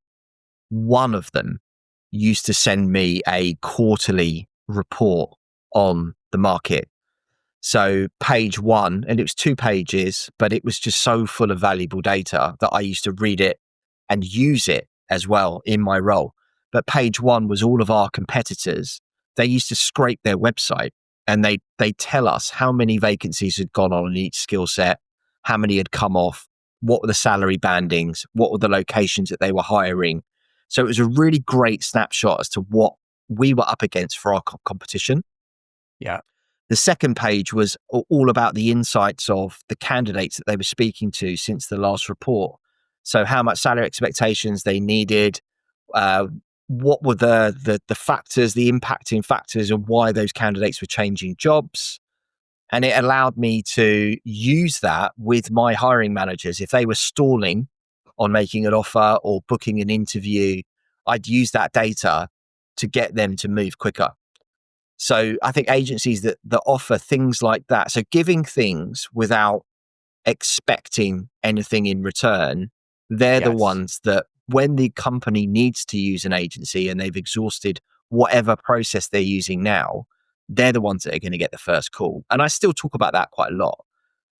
One of them used to send me a quarterly report on the market. So page one, and it was 2 pages, but it was just so full of valuable data that I used to read it and use it as well in my role. But page one was all of our competitors. They used to scrape their website and they tell us how many vacancies had gone on in each skill set, how many had come off, what were the salary bandings, what were the locations that they were hiring. So it was a really great snapshot as to what we were up against for our competition. Yeah. The second page was all about the insights of the candidates that they were speaking to since the last report. So how much salary expectations they needed, what were the factors, the impacting factors of why those candidates were changing jobs. And it allowed me to use that with my hiring managers. If they were stalling on making an offer or booking an interview, I'd use that data to get them to move quicker. So I think agencies that offer things like that, so giving things without expecting anything in return, they're the Yes. ones that when the company needs to use an agency and they've exhausted whatever process they're using now, they're the ones that are going to get the first call. And I still talk about that quite a lot.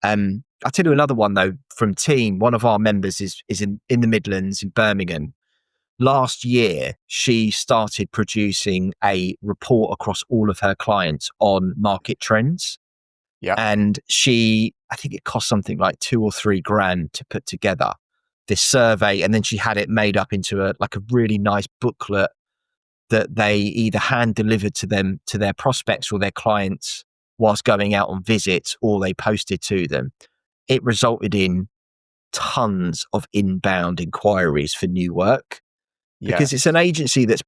I'll tell you another one though from Team. One of our members is in the Midlands in Birmingham. Last year, she started producing a report across all of her clients on market trends. Yeah. And I think it cost something like 2 or 3 grand to put together this survey. And then she had it made up into a really nice booklet that they either hand delivered to them, to their prospects or their clients whilst going out on visits, or they posted to them. It resulted in tons of inbound inquiries for new work, because it's an Yes. agency that's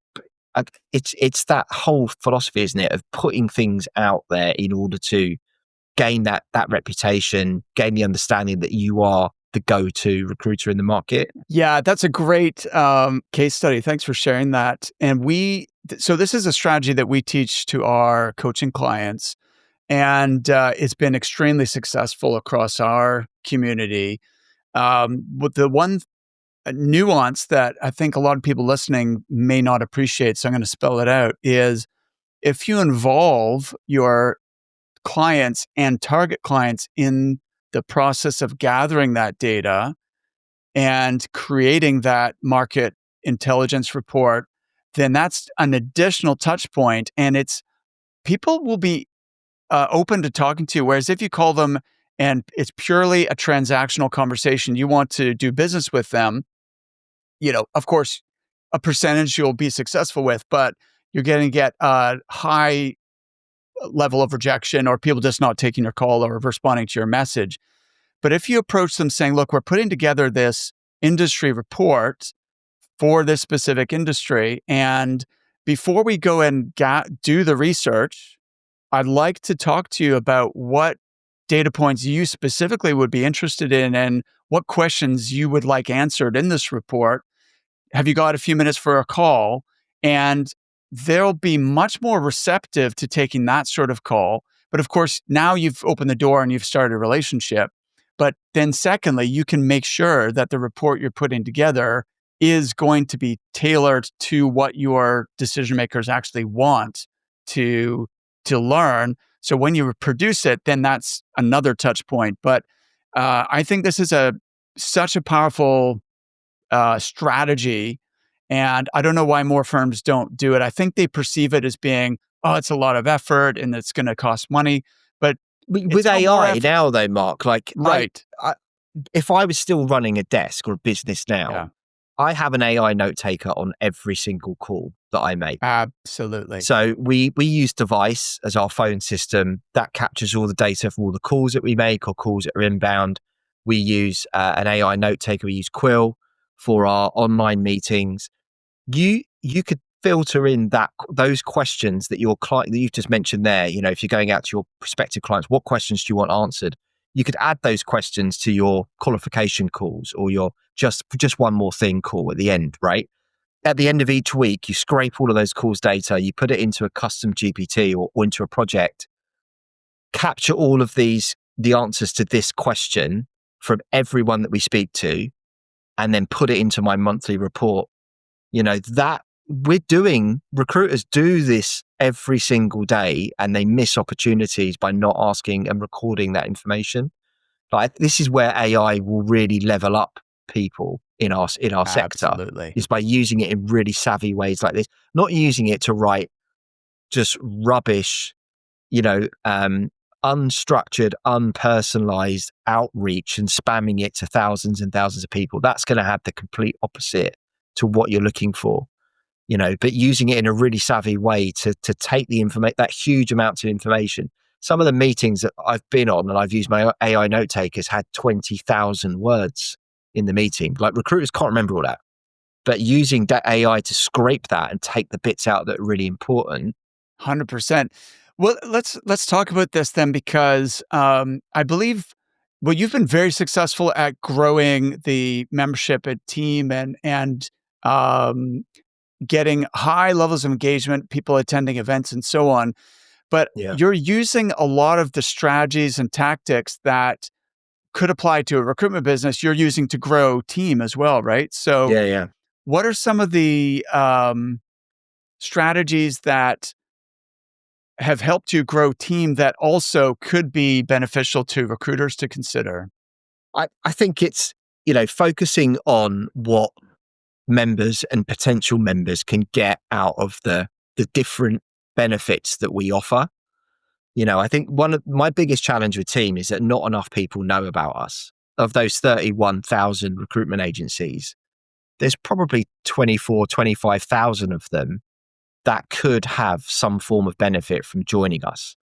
it's that whole philosophy, isn't it, of putting things out there in order to gain that reputation, gain the understanding that you are the go-to recruiter in the market. Yeah, that's a great case study. Thanks for sharing that. And so this is a strategy that we teach to our coaching clients, and it's been extremely successful across our community. But the one nuance that I think a lot of people listening may not appreciate, so I'm going to spell it out, is if you involve your clients and target clients in the process of gathering that data and creating that market intelligence report, then that's an additional touch point. And people will be open to talking to you. Whereas if you call them and it's purely a transactional conversation, you want to do business with them, of course, a percentage you'll be successful with, but you're going to get a high level of rejection or people just not taking your call or responding to your message. But if you approach them saying, look, we're putting together this industry report for this specific industry, and before we go and do the research, I'd like to talk to you about what data points you specifically would be interested in and what questions you would like answered in this report. Have you got a few minutes for a call? And they'll be much more receptive to taking that sort of call. But of course, now you've opened the door and you've started a relationship. But then secondly, you can make sure that the report you're putting together is going to be tailored to what your decision makers actually want to learn. So when you produce it, then that's another touch point. But I think this is such a powerful strategy, and I don't know why more firms don't do it. I think they perceive it as being, oh, it's a lot of effort and it's going to cost money. But With it's no more AI now, though, Mark, like right? if I was still running a desk or a business now, Yeah, I have an AI note taker on every single call that I make. absolutely. So we use Device as our phone system that captures all the data for all the calls that we make or calls that are inbound. We use an AI note taker. We use Quill for our online meetings. You could filter in those questions that your client that you've just mentioned there. You know, if you're going out to your prospective clients, what questions do you want answered? You could add those questions to your qualification calls or your just one more thing call at the end, right? At the end of each week, you scrape all of those calls data, you put it into a custom GPT or into a project, capture all of the answers to this question from everyone that we speak to, and then put it into my monthly report. You know, that recruiters do this every single day and they miss opportunities by not asking and recording that information. Like, this is where AI will really level up people in our sector, Absolutely. is by using it in really savvy ways like this, not using it to write just rubbish, you know, unstructured, unpersonalized outreach and spamming it to thousands and thousands of people. That's going to have the complete opposite to what you're looking for, you know, but using it in a really savvy way to take the information, that huge amounts of information. Some of the meetings that I've been on and I've used my AI note takers had 20,000 words in the meeting. Like, recruiters can't remember all that, but using that AI to scrape that and take the bits out that are really important. 100%. Well, let's talk about this then, because I believe, well, you've been very successful at growing the membership at Team and um, getting high levels of engagement, people attending events and so on. But Yeah. you're using a lot of the strategies and tactics that could apply to a recruitment business. You're using to grow Team as well, right? So, Yeah. what are some of the strategies that have helped you grow Team that also could be beneficial to recruiters to consider? I think it's, you know, focusing on what members and potential members can get out of the different benefits that we offer. You know, I think one of my biggest challenge with Team is that not enough people know about us. Of those 31,000 recruitment agencies, there's probably 24, 25,000 of them that could have some form of benefit from joining us,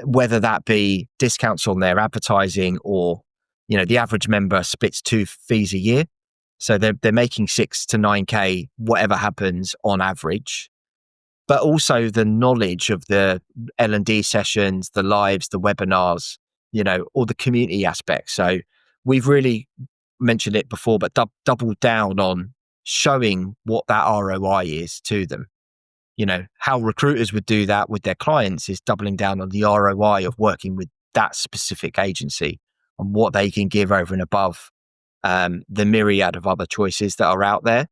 whether that be discounts on their advertising or, you know, the average member splits 2 fees a year. So they're making 6 to 9K, whatever happens on average, but also the knowledge of the L&D sessions, the lives, the webinars, you know, all the community aspects. So we've really mentioned it before, but doubled down on showing what that ROI is to them. You know, how recruiters would do that with their clients is doubling down on the ROI of working with that specific agency and what they can give over and above the myriad of other choices that are out there.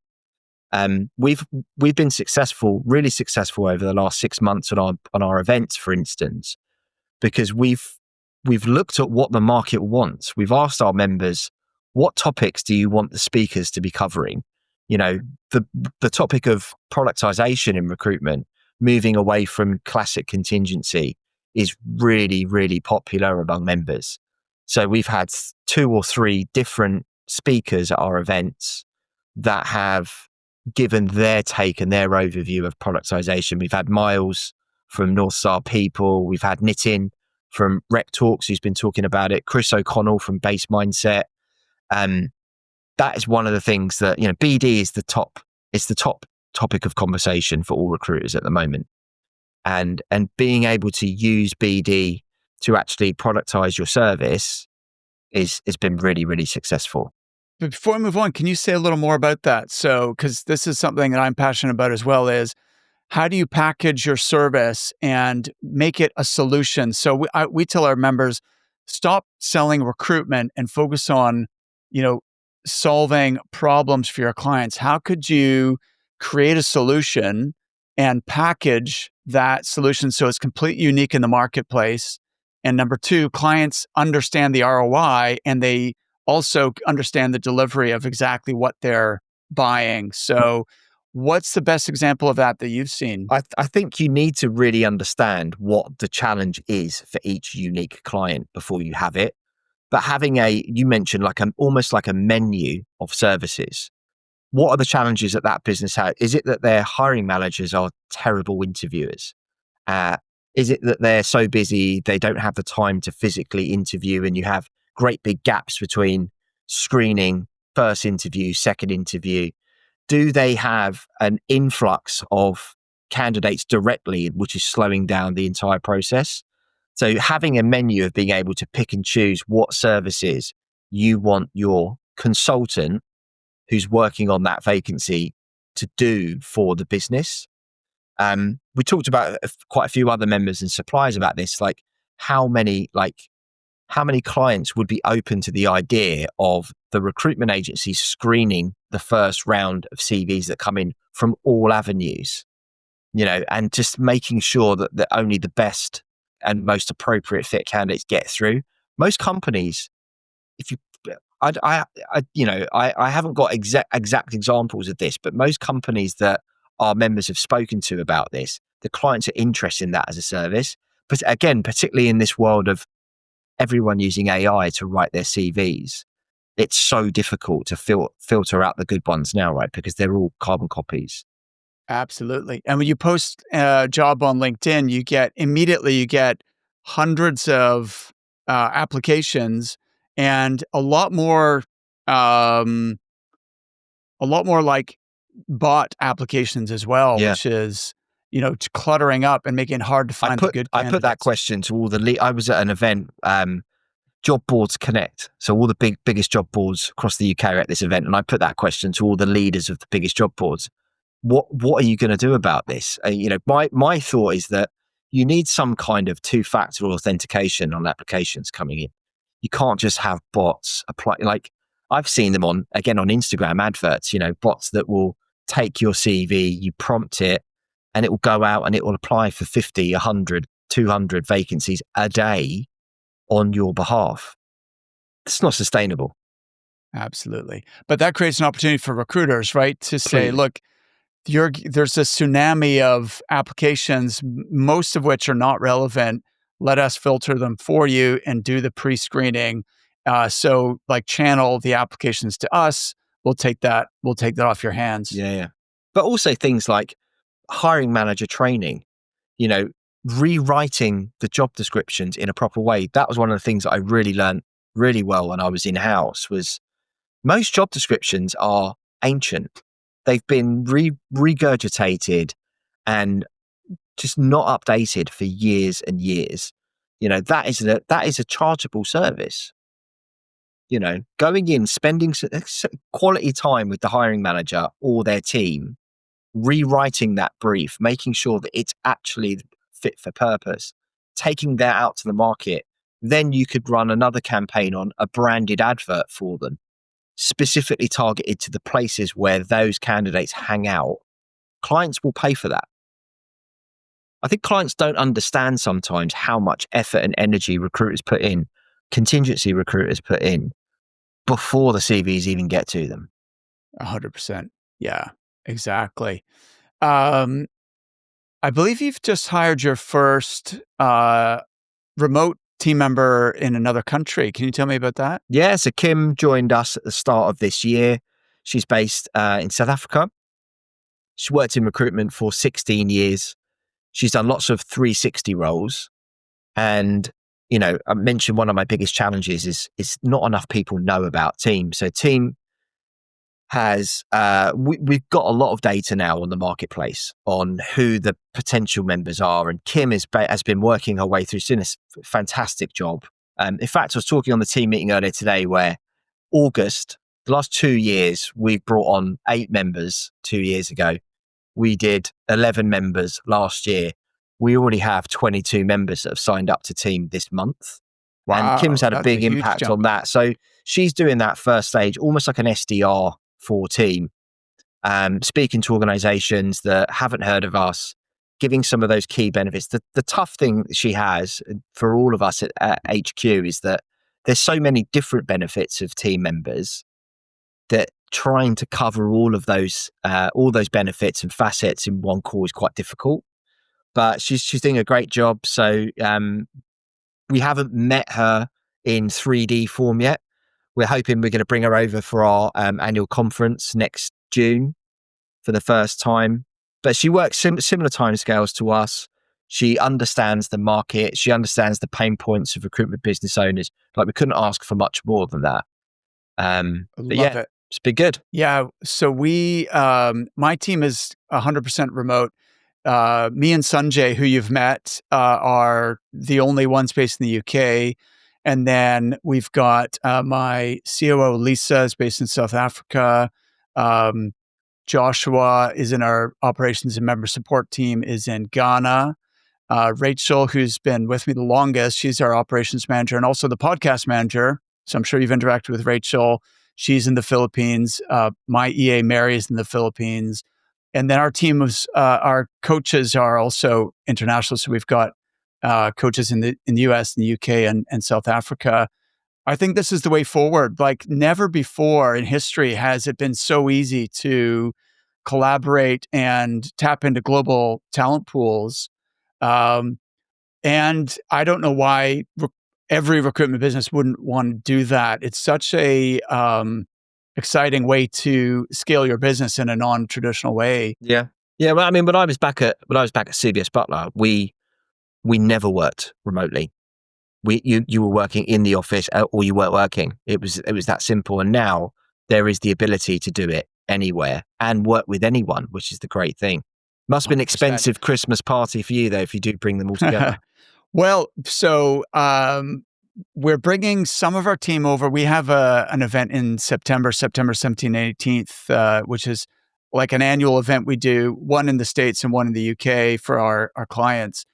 We've been successful, really successful over the last 6 months on our events, for instance, because we've looked at what the market wants. We've asked our members, what topics do you want the speakers to be covering? You know, the topic of productization in recruitment, moving away from classic contingency, is really, really popular among members. So we've had 2 or 3 different speakers at our events that have given their take and their overview of productization. We've had Miles from North Star People. We've had Nitin from Rec Talks, who's been talking about it. Chris O'Connell from Base Mindset. That is one of the things that, you know, BD is it's the top topic of conversation for all recruiters at the moment. And being able to use BD to actually productize your service has been really, really successful. But before we move on, can you say a little more about that? So, because this is something that I'm passionate about as well, is how do you package your service and make it a solution? So we tell our members, stop selling recruitment and focus on, you know, solving problems for your clients? How could you create a solution and package that solution so it's completely unique in the marketplace? And number two, clients understand the ROI and they also understand the delivery of exactly what they're buying. So, what's the best example of that you've seen? I think you need to really understand what the challenge is for each unique client before you have it. But having you mentioned like almost like a menu of services. What are the challenges that that business has? Is it that their hiring managers are terrible interviewers? Uh, is it that they're so busy they don't have the time to physically interview, and you have great big gaps between screening, first interview, second interview? Do they have an influx of candidates directly, which is slowing down the entire process? So having a menu of being able to pick and choose what services you want your consultant who's working on that vacancy to do for the business. We talked about quite a few other members and suppliers about this, like how many clients would be open to the idea of the recruitment agency screening the first round of CVs that come in from all avenues, and just making sure that only the best and most appropriate fit candidates get through. Most companies, if you, I haven't got exact examples of this, but most companies that our members have spoken to about this, the clients are interested in that as a service. But again, particularly in this world of everyone using AI to write their CVs, it's so difficult to filter out the good ones now, right? Because they're all carbon copies. Absolutely. And when you post a job on LinkedIn, you get hundreds of applications and a lot more like bot applications as well, Yeah. which is, cluttering up and making it hard to find the good candidates. I put that question to all the I was at an event, Job Boards Connect. So all the biggest job boards across the UK are at this event. And I put that question to all the leaders of the biggest job boards. What are you going to do about this? My thought is that you need some kind of two-factor authentication on applications coming in. You can't just have bots apply. Like I've seen them on Instagram adverts, bots that will take your CV, you prompt it, and it will go out and it will apply for 50, 100, 200 vacancies a day on your behalf. It's not sustainable. Absolutely. But that creates an opportunity for recruiters, right? To say, Completely. look, there's a tsunami of applications, most of which are not relevant. Let us filter them for you and do the pre-screening. So like channel the applications to us. We'll take that off your hands. Yeah. But also things like hiring manager training, rewriting the job descriptions in a proper way. That was one of the things that I really learned really well when I was in-house. Was most job descriptions are ancient. They've been regurgitated and just not updated for years and years. That is a chargeable service. Going in, spending quality time with the hiring manager or their team, rewriting that brief, making sure that it's actually fit for purpose, taking that out to the market. Then you could run another campaign on a branded advert for them, specifically targeted to the places where those candidates hang out. Clients will pay for that. I think clients don't understand sometimes how much effort and energy recruiters put in, contingency recruiters put in, before the CVs even get to them. 100%. Yeah, exactly. Um, I believe you've just hired your first remote team member in another country. Can you tell me about that? Yeah, so Kim joined us at the start of this year. She's based in South Africa. She worked in recruitment for 16 years. She's done lots of 360 roles. And, I mentioned one of my biggest challenges is not enough people know about Team. So Team has, we've got a lot of data now on the marketplace on who the potential members are. And Kim has been working her way through, doing a fantastic job. In fact, I was talking on the team meeting earlier today where August, the last 2 years, we've brought on 8 members 2 years ago. We did 11 members last year. We already have 22 members that have signed up to Team this month. And Kim's had a that's big huge impact jump. on that. So she's doing that first stage, almost like an SDR for team, speaking to organizations that haven't heard of us, giving some of those key benefits. The tough thing that she has for all of us at HQ is that there's so many different benefits of team members that trying to cover all those benefits and facets in one call is quite difficult. But she's doing a great job. So we haven't met her in 3D form yet. We're hoping we're going to bring her over for our annual conference next June for the first time. But she works similar timescales to us. She understands the market. She understands the pain points of recruitment business owners. Like, we couldn't ask for much more than that. Love it. It's been good. Yeah. So my team is 100% remote. Me and Sanjay, who you've met, are the only ones based in the UK. And then we've got my COO, Lisa, is based in South Africa. Joshua is in our operations and member support team, is in Ghana. Rachel, who's been with me the longest, she's our operations manager and also the podcast manager. So I'm sure you've interacted with Rachel. She's in the Philippines. My EA, Mary, is in the Philippines. And then our team of our coaches are also international. So we've got coaches in the US and the UK and South Africa. I think this is the way forward. Like, never before in history has it been so easy to collaborate and tap into global talent pools. And I don't know why every recruitment business wouldn't want to do that. It's such a exciting way to scale your business in a non-traditional way. Yeah. Well, I mean, when I was back at CBS Butler, we never worked remotely. You were working in the office or you weren't working. It was that simple. And now there is the ability to do it anywhere and work with anyone, which is the great thing. Must have been an 100%. expensive Christmas party for you, though, if you do bring them all together. Well, so we're bringing some of our team over. We have an event in September 17th and 18th, which is like an annual event we do, one in the States and one in the UK for our clients.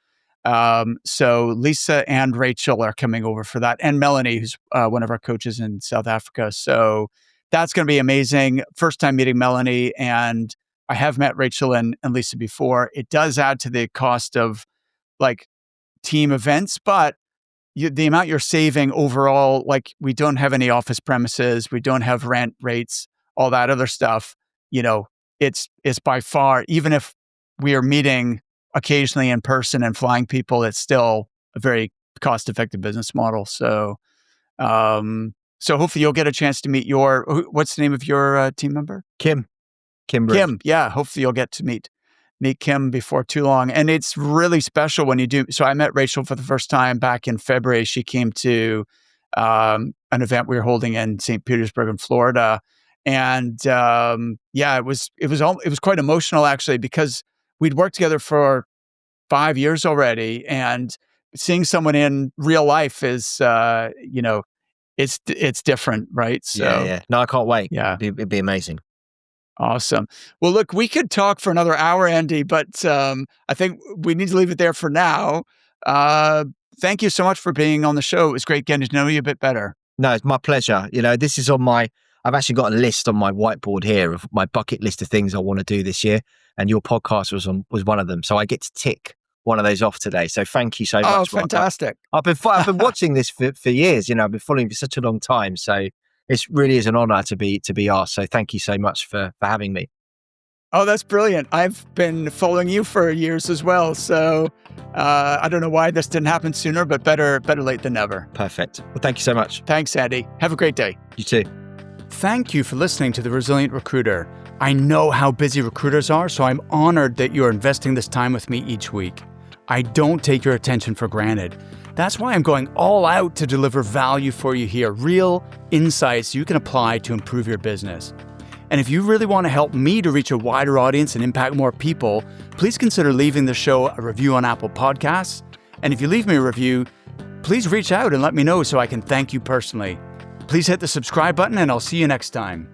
So Lisa and Rachel are coming over for that, and Melanie, who's one of our coaches in South Africa. So that's going to be amazing. First time meeting Melanie, and I have met Rachel and Lisa before. It does add to the cost of like team events, but the amount you're saving overall, like, we don't have any office premises, we don't have rent rates, all that other stuff. It's by far, even if we are meeting occasionally in person and flying people, it's still a very cost-effective business model. So, so hopefully you'll get a chance to meet what's the name of your team member? Kim. Yeah. Hopefully you'll get to meet Kim before too long. And it's really special when you do. So I met Rachel for the first time back in February. She came to an event we were holding in St. Petersburg in Florida. And it was quite emotional, actually, because we'd worked together for 5 years already, and seeing someone in real life is, it's different, right? So Yeah. No, I can't wait. Yeah, It'd be amazing. awesome. Well, look, we could talk for another hour, Andy, but I think we need to leave it there for now. Thank you so much for being on the show. It was great getting to know you a bit better. No, it's my pleasure. This is I've actually got a list on my whiteboard here of my bucket list of things I want to do this year, and your podcast was one of them. So I get to tick one of those off today. So thank you so much. Oh, fantastic! I've been watching this for years. I've been following for such a long time. So it really is an honor to be asked. So thank you so much for having me. Oh, that's brilliant. I've been following you for years as well. So I don't know why this didn't happen sooner, but better late than never. Perfect. Well, thank you so much. Thanks, Andy. Have a great day. You too. Thank you for listening to The Resilient Recruiter. I know how busy recruiters are, so I'm honored that you're investing this time with me each week. I don't take your attention for granted. That's why I'm going all out to deliver value for you here, real insights you can apply to improve your business. And if you really want to help me to reach a wider audience and impact more people, please consider leaving the show a review on Apple Podcasts. And if you leave me a review, please reach out and let me know so I can thank you personally. Please hit the subscribe button, and I'll see you next time.